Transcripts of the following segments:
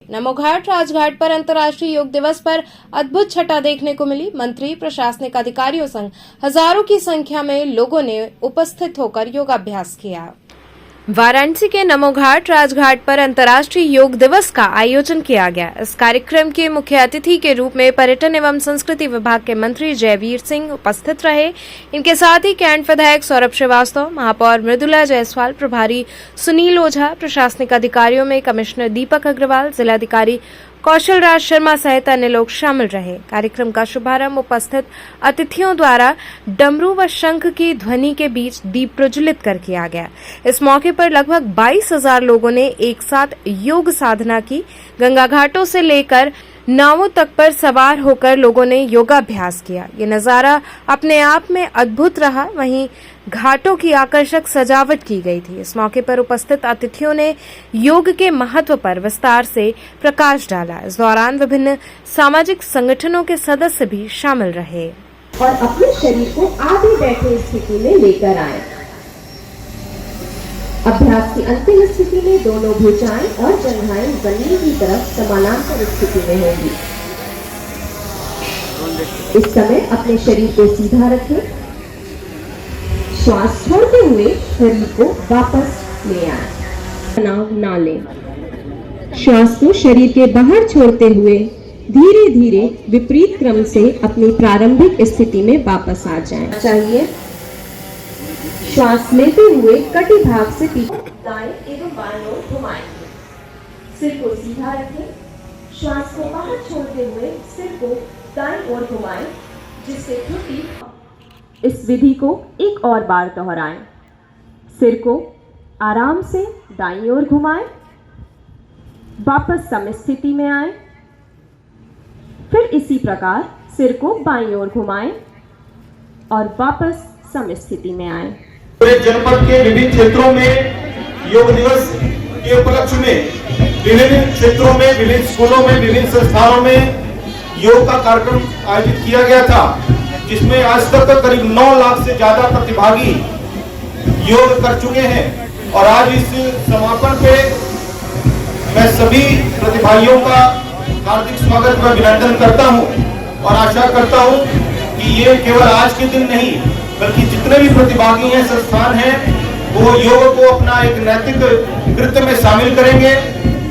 नमोघाट राजघाट पर अंतर्राष्ट्रीय योग दिवस पर अद्भुत छटा देखने को मिली। मंत्री, प्रशासनिक अधिकारियों संग हजारों की संख्या में लोगों ने उपस्थित होकर योगाभ्यास किया। वाराणसी के नमोघाट राजघाट पर अंतर्राष्ट्रीय योग दिवस का आयोजन किया गया। इस कार्यक्रम के मुख्य अतिथि के रूप में पर्यटन एवं संस्कृति विभाग के मंत्री जयवीर सिंह उपस्थित रहे। इनके साथ ही कैंट विधायक सौरभ श्रीवास्तव, महापौर मृदुला जायसवाल, प्रभारी सुनील ओझा, प्रशासनिक अधिकारियों में कमिश्नर दीपक अग्रवाल, जिलाधिकारी कौशल राज शर्मा सहित अन्य लोग शामिल रहे। कार्यक्रम का शुभारंभ उपस्थित अतिथियों द्वारा डमरू व शंख की ध्वनि के बीच दीप प्रज्वलित कर किया गया। इस मौके पर लगभग 22,000 लोगों ने एक साथ योग साधना की। गंगा घाटों से लेकर नावों तक पर सवार होकर लोगों ने योगाभ्यास किया। ये नजारा अपने आप में अद्भुत रहा। वहीं घाटों की आकर्षक सजावट की गई थी। इस मौके पर उपस्थित अतिथियों ने योग के महत्व पर विस्तार से प्रकाश डाला। इस दौरान विभिन्न सामाजिक संगठनों के सदस्य भी शामिल रहे और अपने शरीर को आधे बैठे स्थिति में लेकर आए। अभ्यास की अंतिम स्थिति में दोनों भुजाएं और जंघाएं जमीन की तरफ समानांतर स्थिति में होंगी। इस समय अपने शरीर को सीधा रखें। श्वास छोड़ते हुए शरीर को वापस ले आए। तनाव ना लें। श्वास को शरीर के बाहर छोड़ते हुए धीरे धीरे विपरीत क्रम से अपनी प्रारंभिक स्थिति में वापस आ जाएं। चाहिए श्वास लेते हुए कटी भाग से पीछे दाएं एवं बाएं ओर घुमाएं। सिर को सीधा रखें। श्वास को बाहर छोड़ते हुए सिर को दाएं ओर घुमाएं, जिससे त्रुटि। इस विधि को एक और बार दोहराएं। सिर को आराम से दाईं ओर घुमाएं, वापस सम स्थिति में आएं। फिर इसी प्रकार सिर को बाईं ओर घुमाएं और वापस सम स्थिति में आएं। पूरे जनपद के विभिन्न क्षेत्रों में योग दिवस के उपलक्ष्य में विभिन्न क्षेत्रों में, विभिन्न स्कूलों में, विभिन्न संस्थानों में योग का कार्यक्रम आयोजित किया गया था, जिसमें आज तक करीब 9 लाख से ज्यादा प्रतिभागी योग कर चुके हैं। और आज इस समापन पे मैं सभी प्रतिभागियों का हार्दिक स्वागत व अभिनंदन करता हूं और आशा करता हूं कि ये केवल आज के दिन नहीं, बल्कि जितने भी प्रतिभागी हैं, संस्थान हैं, वो योग को अपना एक नैतिक कृत्य में शामिल करेंगे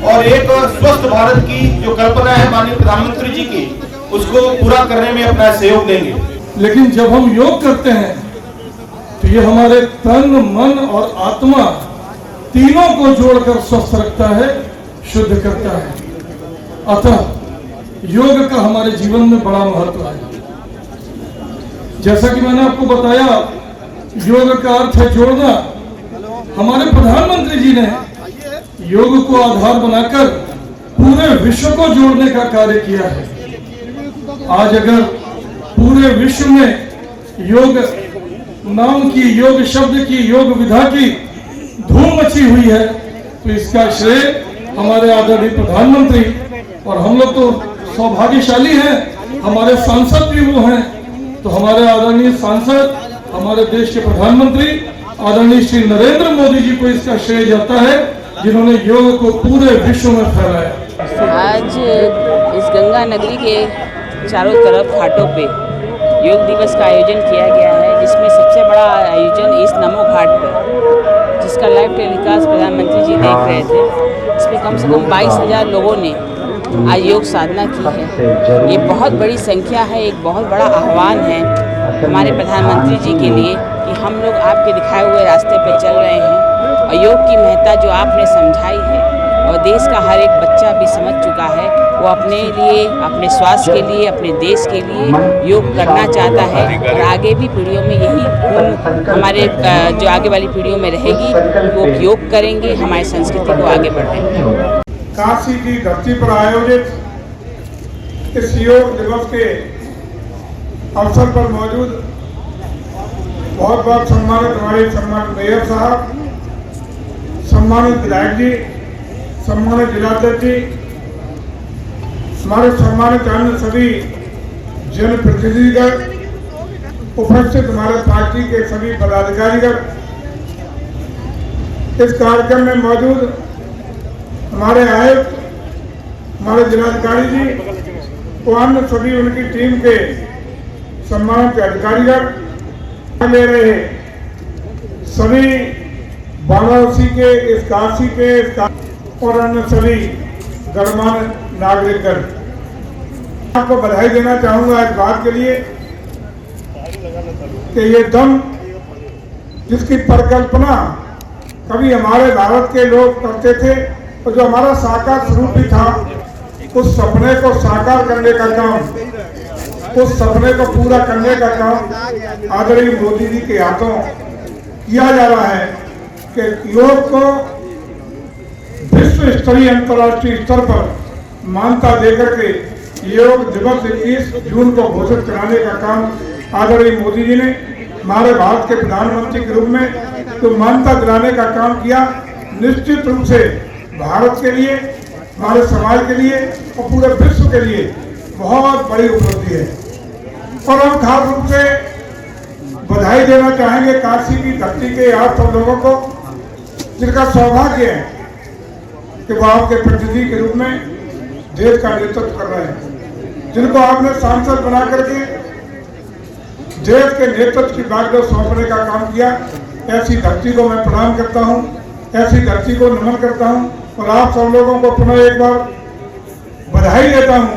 और एक स्वस्थ भारत की जो कल्पना है माननीय प्रधानमंत्री जी की, उसको पूरा करने में अपना सहयोग देंगे। लेकिन जब हम योग करते हैं तो ये हमारे तन, मन और आत्मा तीनों को जोड़कर स्वस्थ रखता है, शुद्ध करता है। अतः योग का हमारे जीवन में बड़ा महत्व है। जैसा कि मैंने आपको बताया, योग का अर्थ है जोड़ना। हमारे प्रधानमंत्री जी ने योग को आधार बनाकर पूरे विश्व को जोड़ने का कार्य किया है। आज अगर पूरे विश्व में योग नाम की, योग शब्द की, योग विधा की धूम मची हुई है, तो इसका श्रेय हमारे आदरणीय प्रधानमंत्री, और हम लोग तो सौभाग्यशाली हैं, हमारे सांसद भी वो हैं। तो हमारे आदरणीय सांसद, हमारे देश के प्रधानमंत्री आदरणीय श्री नरेंद्र मोदी जी को इसका श्रेय जाता है, जिन्होंने योग को पूरे विश्व में फैलाया। आज इस गंगा नगरी के चारों तरफ घाटों पे योग दिवस का आयोजन किया गया है, जिसमें सबसे बड़ा आयोजन इस नमो घाट पर, जिसका लाइव टेलीकास्ट प्रधानमंत्री जी देख रहे थे। इसमें कम से कम 22,000 लोगों ने आज योग साधना की है। ये बहुत बड़ी संख्या है, एक बहुत बड़ा आह्वान है हमारे प्रधानमंत्री जी के लिए कि हम लोग आपके दिखाए हुए रास्ते पे चल रहे हैं और योग की महत्ता जो आपने समझाई है और देश का हर एक बच्चा भी समझ चुका है, वो अपने लिए, अपने स्वास्थ्य के लिए, अपने देश के लिए योग करना चाहता है। और आगे भी पीढ़ियों में यही हमारे जो आगे वाली पीढ़ियों में रहेगी, वो योग करेंगे, हमारी संस्कृति को आगे बढ़ाएंगे। काशी की धरती पर आयोजित इस योग दिवस के अवसर पर मौजूद बहुत बहुत सम्मानित हमारे सम्मानित मेयर साहब, सम्मानित विधायक जी, सम्मानित जिलाध्यक्ष जी, हमारे सम्मानित अन्य सभी जनप्रतिनिधिगण, उपस्थित हमारे पार्टी के सभी पदाधिकारीगण, इस कार्यक्रम में मौजूद हमारे आयुक्त हमारे जिलाधिकारी जी और अन्य सभी उनकी टीम के सम्मानित अधिकारीगण ले रहे सभी वाराणसी के इस काशी के और अन्य सभी गणमान्य नागरिकगण, आपको बधाई देना चाहूंगा इस बात के लिए कि ये दम जिसकी परिकल्पना कभी हमारे भारत के लोग करते थे और जो हमारा साकार स्वरूप भी था, उस सपने को साकार करने का काम, उस सपने को पूरा करने का काम आदरणीय मोदी जी के हाथों किया जा रहा है कि योग को विश्व स्तरीय अंतर्राष्ट्रीय स्तर पर मान्यता देकर के योग दिवस 21 जून को घोषित कराने का काम आदरणीय मोदी जी ने हमारे भारत के प्रधानमंत्री के रूप में तो मान्यता दिलाने का काम किया। निश्चित रूप से भारत के लिए, हमारे समाज के लिए और पूरे विश्व के लिए बहुत बड़ी उपलब्धि है। और हम खास रूप से बधाई देना चाहेंगे काशी की धरती के आप सब लोगों को, जिनका सौभाग्य है कि वो आपके प्रतिनिधि के रूप में देश का नेतृत्व कर रहे हैं, जिनको आपने सांसद बना करके देश के नेतृत्व की बागडोर सौंपने का काम किया। ऐसी धरती को मैं प्रणाम करता हूं, ऐसी धरती को नमन करता हूं और आप सब लोगों को पुनः एक बार बधाई देता हूं।